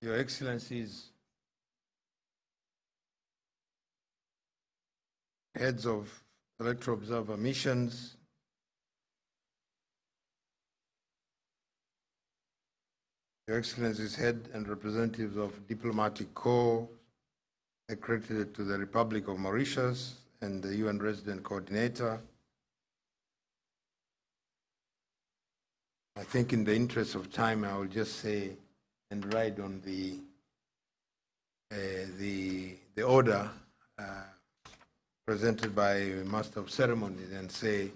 Your Excellencies, heads of electoral observer missions, Your Excellencies, head and representatives of diplomatic corps accredited to the Republic of Mauritius and the UN Resident Coordinator, I think in the interest of time, I will just say and ride on the order presented by Master of Ceremonies and say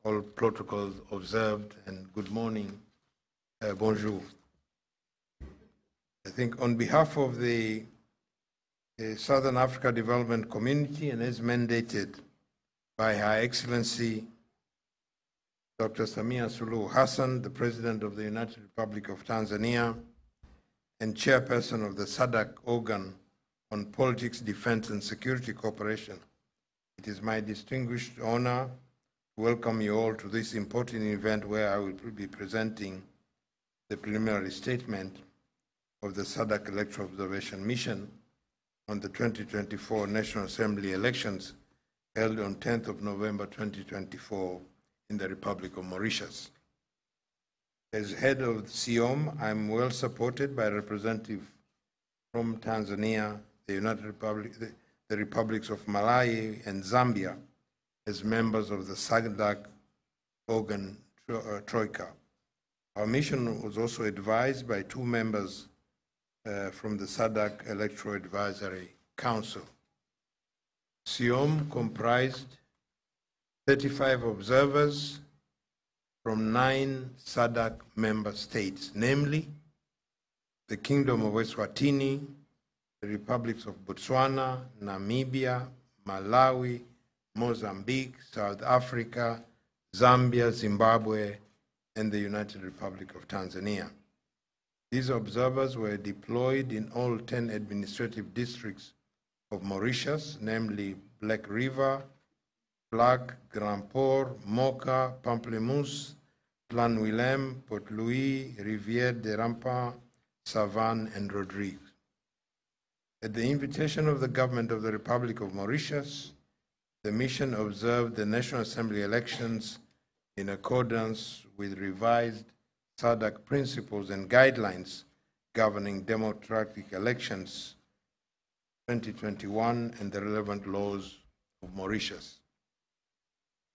all protocols observed and good morning, bonjour. I think on behalf of the Southern Africa Development Community and as mandated by Her Excellency Dr. Samia Suluhu Hassan, the President of the United Republic of Tanzania and Chairperson of the SADC organ on Politics, Defense and Security Cooperation, it is my distinguished honor to welcome you all to this important event where I will be presenting the preliminary statement of the SADC Electoral Observation Mission on the 2024 National Assembly elections held on 10th of November 2024 in the Republic of Mauritius. As head of the SIOM, I'm well supported by representatives from Tanzania, the United Republic, the Republics of Malawi and Zambia as members of the SADC organ Troika. Our mission was also advised by two members from the SADC Electoral Advisory Council. SIOM comprised 35 observers from 9 SADC member states, namely the Kingdom of Eswatini, the Republics of Botswana, Namibia, Malawi, Mozambique, South Africa, Zambia, Zimbabwe, and the United Republic of Tanzania. These observers were deployed in all 10 administrative districts of Mauritius, namely Black River, Black, Grand Port, Mocha, Pamplemousse, Plan Willem, Port Louis, Rivière des Ramparts, Savane, and Rodrigues. At the invitation of the government of the Republic of Mauritius, the mission observed the National Assembly elections in accordance with revised SADC principles and guidelines governing democratic elections 2021 and the relevant laws of Mauritius.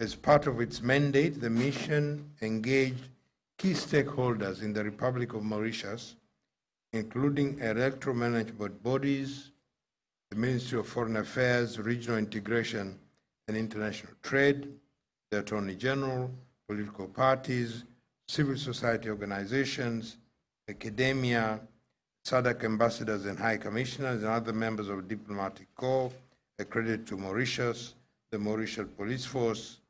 As part of its mandate, the mission engaged key stakeholders in the Republic of Mauritius, including electoral management bodies, the Ministry of Foreign Affairs, Regional Integration and International Trade, the Attorney General, political parties, civil society organizations, academia, SADC ambassadors and high commissioners, and other members of diplomatic corps accredited to Mauritius, the Mauritius Police Force,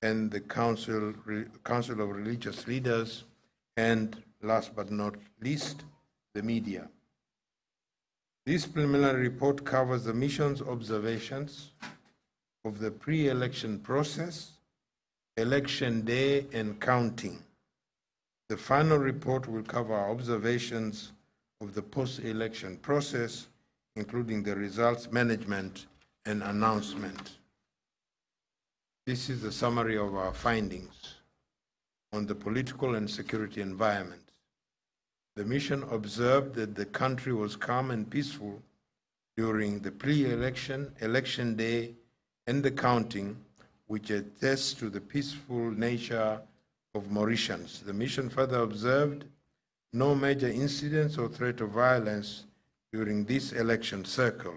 and the Council of Religious Leaders, and last but not least, the media. This preliminary report covers the mission's observations of the pre-election process, election day, and counting. The final report will cover our observations of the post-election process, including the results management and announcement. This is the summary of our findings on the political and security environment. The mission observed that the country was calm and peaceful during the pre-election, election day, and the counting, which attests to the peaceful nature of Mauritians. The mission further observed no major incidents or threat of violence during this election cycle.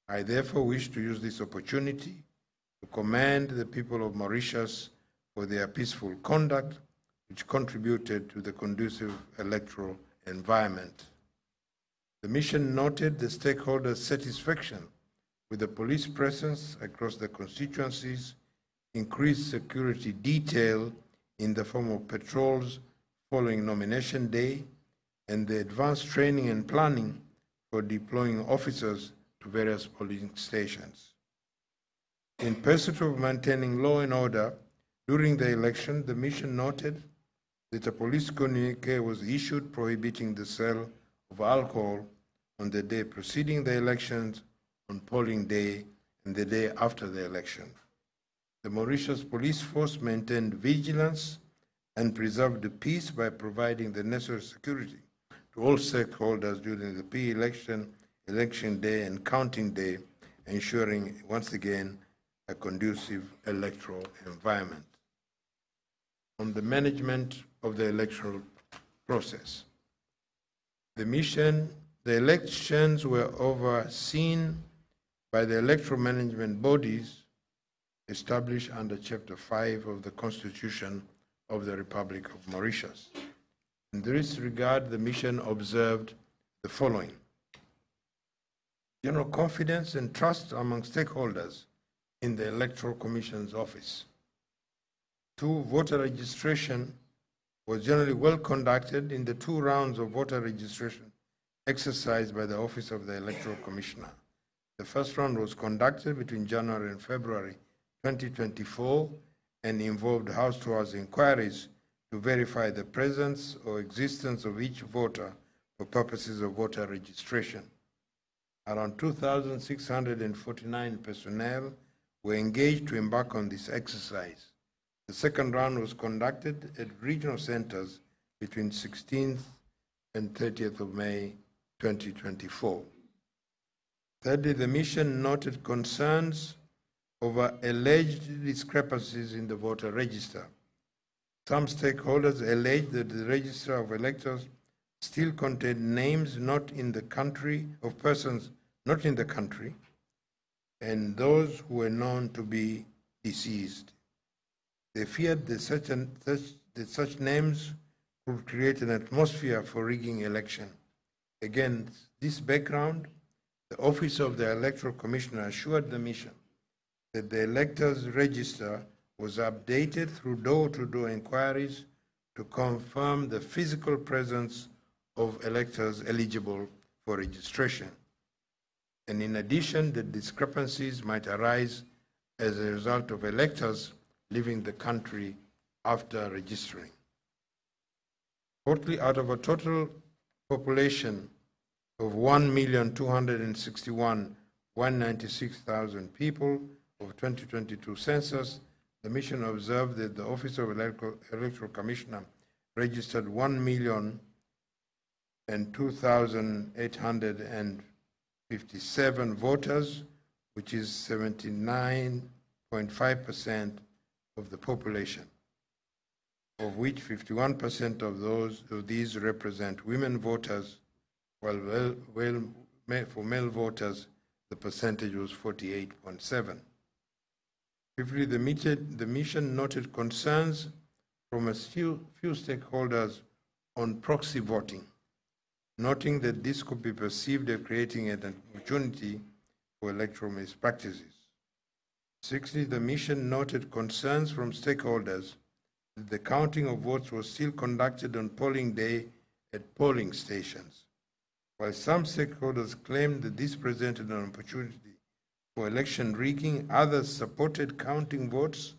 I therefore wish to use this opportunity to commend the people of Mauritius for their peaceful conduct, which contributed to the conducive electoral environment. The mission noted the stakeholders' satisfaction with the police presence across the constituencies, increased security detail in the form of patrols following nomination day, and the advanced training and planning for deploying officers to various polling stations. In pursuit of maintaining law and order during the election, the mission noted that a police communique was issued prohibiting the sale of alcohol on the day preceding the elections, on polling day, and the day after the election. The Mauritius police force maintained vigilance and preserved the peace by providing the necessary security to all stakeholders during the pre-election, election day, and counting day, ensuring, once again, a conducive electoral environment. On the management of the electoral process. The elections were overseen by the electoral management bodies established under Chapter 5 of the Constitution of the Republic of Mauritius. In this regard, the mission observed the following: general confidence and trust among stakeholders in the Electoral Commission's office. 2, voter registration was generally well conducted in the 2 rounds of voter registration exercised by the Office of the Electoral Commissioner. The first round was conducted between January and February 2024 and involved house-to-house inquiries to verify the presence or existence of each voter for purposes of voter registration. Around 2,649 personnel were engaged to embark on this exercise. The second round was conducted at regional centers between 16th and 30th of May 2024. Thirdly, the mission noted concerns over alleged discrepancies in the voter register. Some stakeholders alleged that the register of electors still contained names not in the country, of persons not in the country, and those who were known to be deceased. They feared that such names could create an atmosphere for rigging election. Against this background, the Office of the Electoral Commissioner assured the mission that the electors' register was updated through door-to-door inquiries to confirm the physical presence of electors eligible for registration. And in addition, the discrepancies might arise as a result of electors leaving the country after registering. Fourthly, out of a total population of 1,261,196,000 people of 2022 census, the mission observed that the Office of Electoral Commissioner registered 1,002,857 voters, which is 79.5% of the population, of which 51% of these represent women voters, while for male voters, the percentage was 48.7%. Fifthly, the mission noted concerns from a few stakeholders on proxy voting, noting that this could be perceived as creating an opportunity for electoral mispractices. Sixthly, the mission noted concerns from stakeholders that the counting of votes was still conducted on polling day at polling stations. While some stakeholders claimed that this presented an opportunity for election rigging, others supported counting votes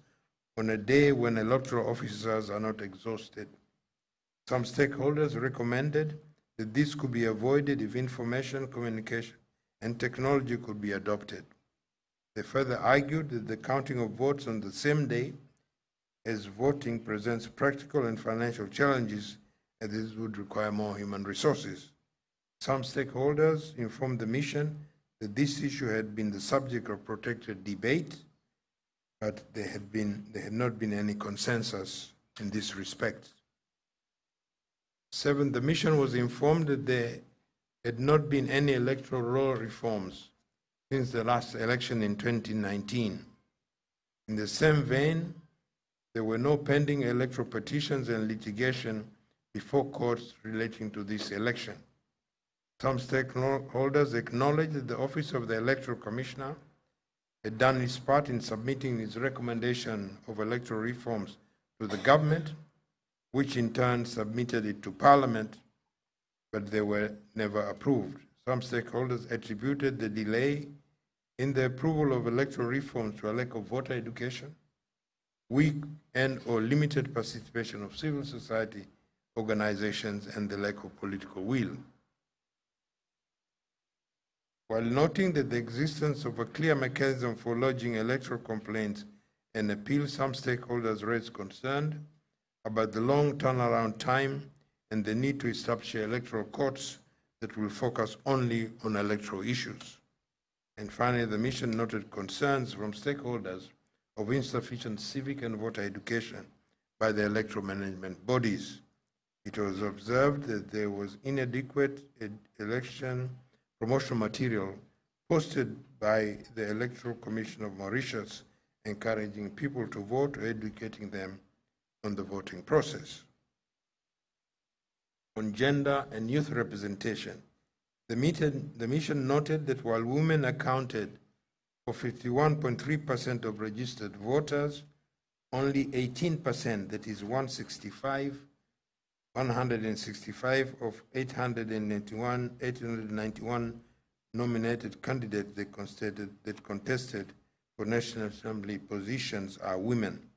on a day when electoral officers are not exhausted. Some stakeholders recommended that this could be avoided if information, communication, and technology could be adopted. They further argued that the counting of votes on the same day as voting presents practical and financial challenges, and this would require more human resources. Some stakeholders informed the mission that this issue had been the subject of protracted debate, but there had not been any consensus in this respect. 7, the mission was informed that there had not been any electoral law reforms since the last election in 2019. In the same vein, there were no pending electoral petitions and litigation before courts relating to this election. Some stakeholders acknowledged that the Office of the Electoral Commissioner had done its part in submitting its recommendation of electoral reforms to the government, which in turn submitted it to Parliament, but they were never approved. Some stakeholders attributed the delay in the approval of electoral reforms to a lack of voter education, weak and/or limited participation of civil society organizations, and the lack of political will. While noting that the existence of a clear mechanism for lodging electoral complaints and appeals, some stakeholders raised concern about the long turnaround time and the need to establish electoral courts that will focus only on electoral issues. And finally, the mission noted concerns from stakeholders of insufficient civic and voter education by the electoral management bodies. It was observed that there was inadequate election promotional material posted by the Electoral Commission of Mauritius, encouraging people to vote or educating them on the voting process. On gender and youth representation, the mission noted that while women accounted for 51.3% of registered voters, only 18%, that is 165 of 891 nominated candidates that contested for National Assembly positions are women.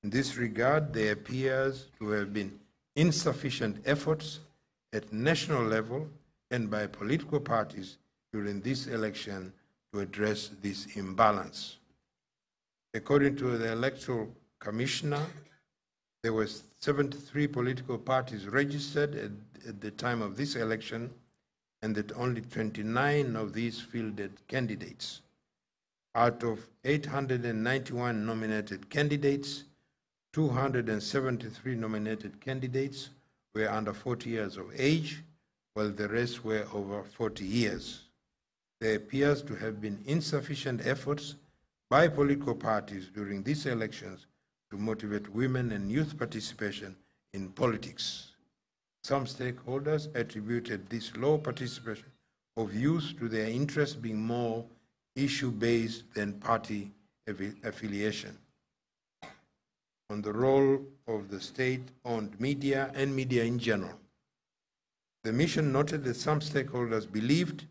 In this regard, there appears to have been insufficient efforts at national level and by political parties during this election to address this imbalance. According to the Electoral Commissioner, there were 73 political parties registered at the time of this election, and that only 29 of these fielded candidates. Out of 891 nominated candidates, 273 nominated candidates were under 40 years of age, while the rest were over 40 years. There appears to have been insufficient efforts by political parties during these elections to motivate women and youth participation in politics. Some stakeholders attributed this low participation of youth to their interest being more issue-based than party affiliation. On the role of the state-owned media and media in general, the mission noted that some stakeholders believed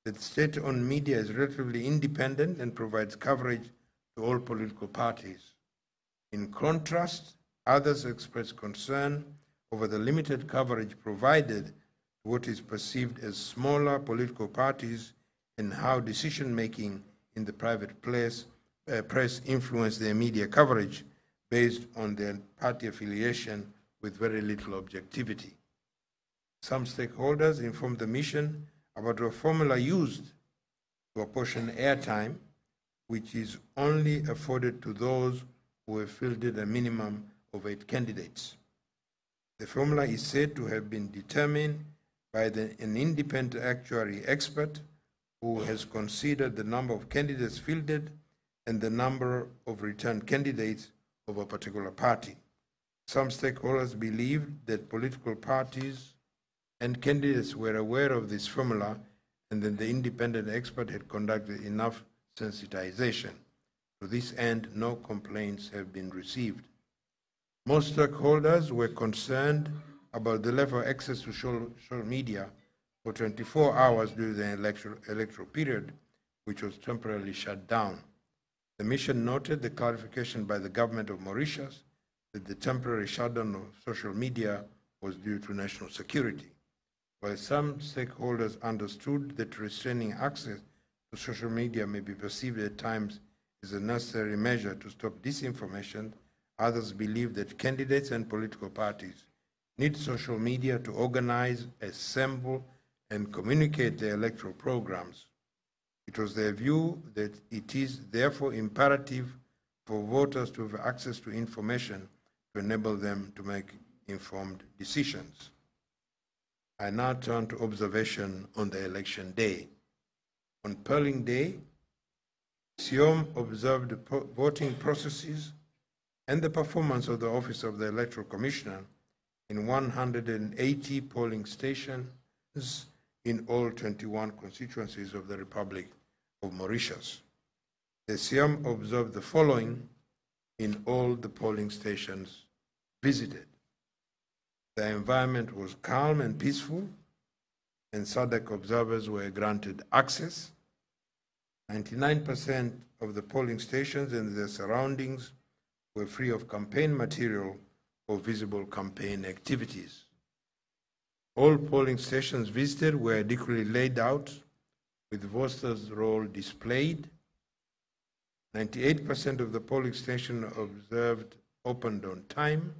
that state-owned media is relatively independent and provides coverage to all political parties. In contrast, others expressed concern over the limited coverage provided to what is perceived as smaller political parties and how decision-making in the private press influence their media coverage based on their party affiliation with very little objectivity. Some stakeholders informed the mission about a formula used to apportion airtime, which is only afforded to those who have fielded a minimum of 8 candidates. The formula is said to have been determined by an independent actuary expert who has considered the number of candidates fielded and the number of returned candidates of a particular party. Some stakeholders believed that political parties and candidates were aware of this formula and that the independent expert had conducted enough sensitization. To this end, no complaints have been received. Most stakeholders were concerned about the level of access to social media for 24 hours during the electoral period, which was temporarily shut down. The mission noted the clarification by the government of Mauritius that the temporary shutdown of social media was due to national security. While some stakeholders understood that restraining access to social media may be perceived at times as a necessary measure to stop disinformation, others believe that candidates and political parties need social media to organize, assemble, and communicate their electoral programs. It was their view that it is therefore imperative for voters to have access to information to enable them to make informed decisions. I now turn to observation on the election day. On polling day, SIOM observed the voting processes and the performance of the Office of the Electoral Commissioner in 180 polling stations in all 21 constituencies of the Republic of Mauritius. The SIOM observed the following in all the polling stations visited. The environment was calm and peaceful, and SADC observers were granted access. 99% of the polling stations and their surroundings were free of campaign material or visible campaign activities. All polling stations visited were adequately laid out with voters' roll displayed. 98% of the polling stations observed opened on time,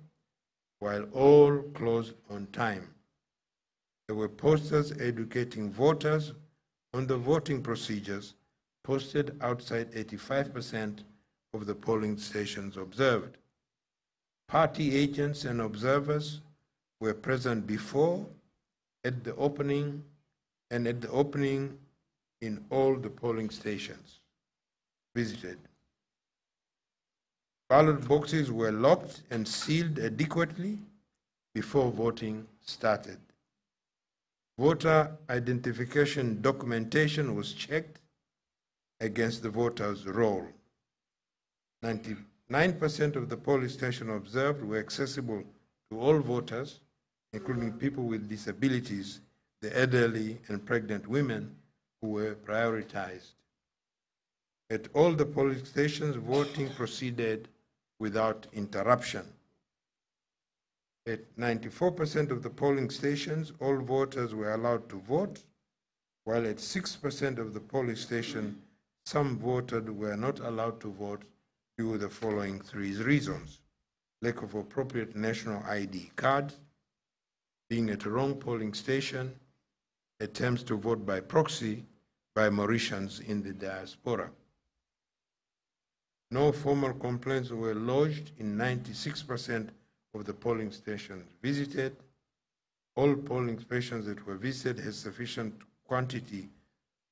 while all closed on time. There were posters educating voters on the voting procedures posted outside 85% of the polling stations observed. Party agents and observers were present before, at the opening, and at the opening in all the polling stations visited. Ballot boxes were locked and sealed adequately before voting started. Voter identification documentation was checked against the voter's roll. 99% of the polling stations observed were accessible to all voters, including people with disabilities, the elderly, and pregnant women who were prioritized. At all the polling stations, voting proceeded without interruption. At 94% of the polling stations, all voters were allowed to vote, while at 6% of the polling stations, some voters were not allowed to vote due to the following three reasons: lack of appropriate national ID card, being at a wrong polling station, attempts to vote by proxy by Mauritians in the diaspora. No formal complaints were lodged in 96% of the polling stations visited. All polling stations that were visited had sufficient quantity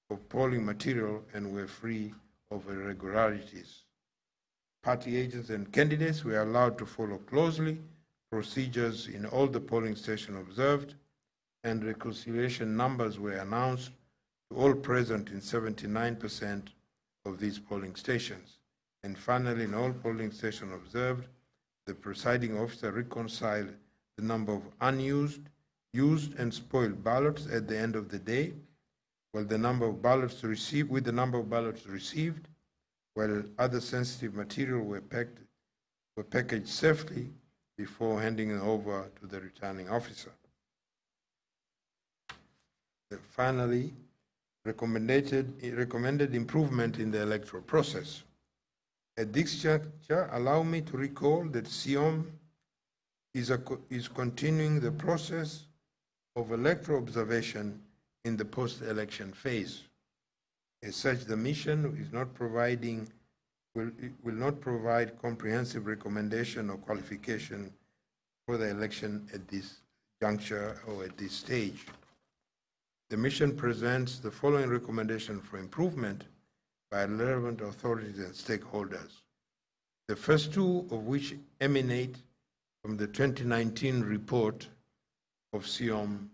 of polling material and were free of irregularities. Party agents and candidates were allowed to follow closely procedures in all the polling stations observed, and reconciliation numbers were announced to all present in 79% of these polling stations. And finally, in all polling stations observed, the presiding officer reconciled the number of unused, used, and spoiled ballots at the end of the day, while the number of ballots received, while other sensitive material were packaged safely before handing it over to the returning officer. Finally, recommended improvement in the electoral process. At this juncture, allow me to recall that SIOM is continuing the process of electoral observation in the post-election phase. As such, the mission will not provide comprehensive recommendation or qualification for the election at this juncture or at this stage. The mission presents the following recommendation for improvement by relevant authorities and stakeholders, the first two of which emanate from the 2019 report of SIOM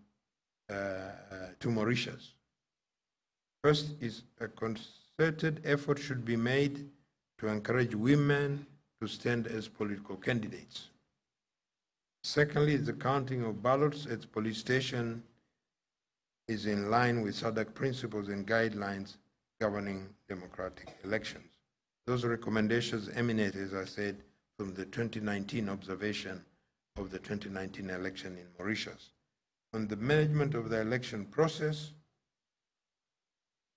to Mauritius. First is a concerted effort should be made to encourage women to stand as political candidates. Secondly, the counting of ballots at police station is in line with SADC principles and guidelines governing democratic elections. Those recommendations emanate, as I said, from the 2019 observation of the 2019 election in Mauritius. On the management of the election process,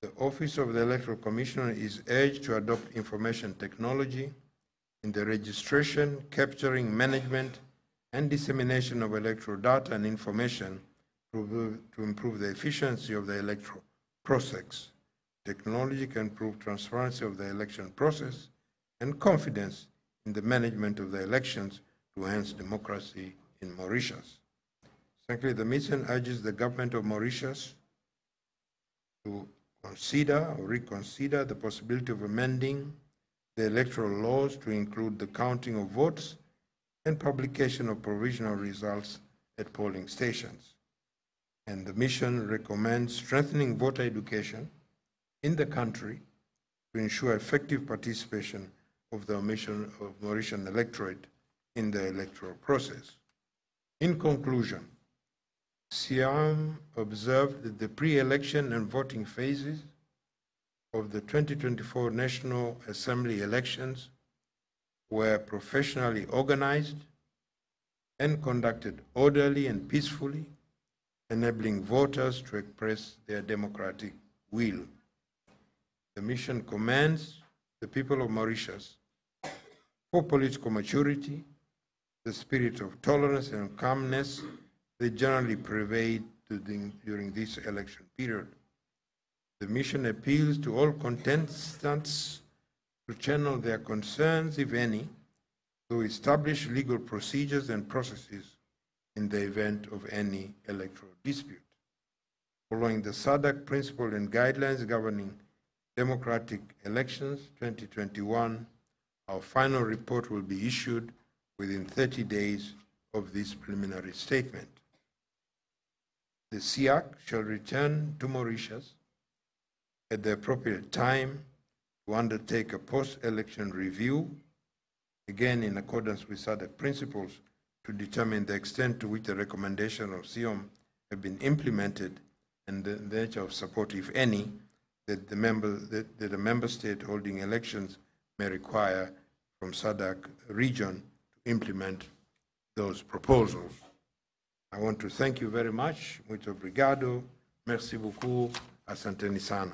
the Office of the Electoral Commissioner is urged to adopt information technology in the registration, capturing, management, and dissemination of electoral data and information to improve the efficiency of the electoral process. Technology can improve transparency of the election process and confidence in the management of the elections to enhance democracy in Mauritius. Secondly, the mission urges the government of Mauritius to consider or reconsider the possibility of amending the electoral laws to include the counting of votes and publication of provisional results at polling stations. And the mission recommends strengthening voter education in the country to ensure effective participation of the Mauritian electorate in the electoral process. In conclusion, SIOM observed that the pre-election and voting phases of the 2024 National Assembly elections were professionally organized and conducted orderly and peacefully, enabling voters to express their democratic will. The mission commends the people of Mauritius for political maturity, the spirit of tolerance and calmness that generally prevailed during this election period. The mission appeals to all contestants to channel their concerns, if any, to establish legal procedures and processes in the event of any electoral dispute. Following the SADC principle and guidelines governing democratic elections 2021, our final report will be issued within 30 days of this preliminary statement. The SIAC shall return to Mauritius at the appropriate time to undertake a post-election review, again in accordance with SADC principles, to determine the extent to which the recommendations of SIOM have been implemented and the nature of support, if any, that a member state holding elections may require from SADC region to implement those proposals. I want to thank you very much. Muito obrigado. Merci beaucoup. Asanteni sana.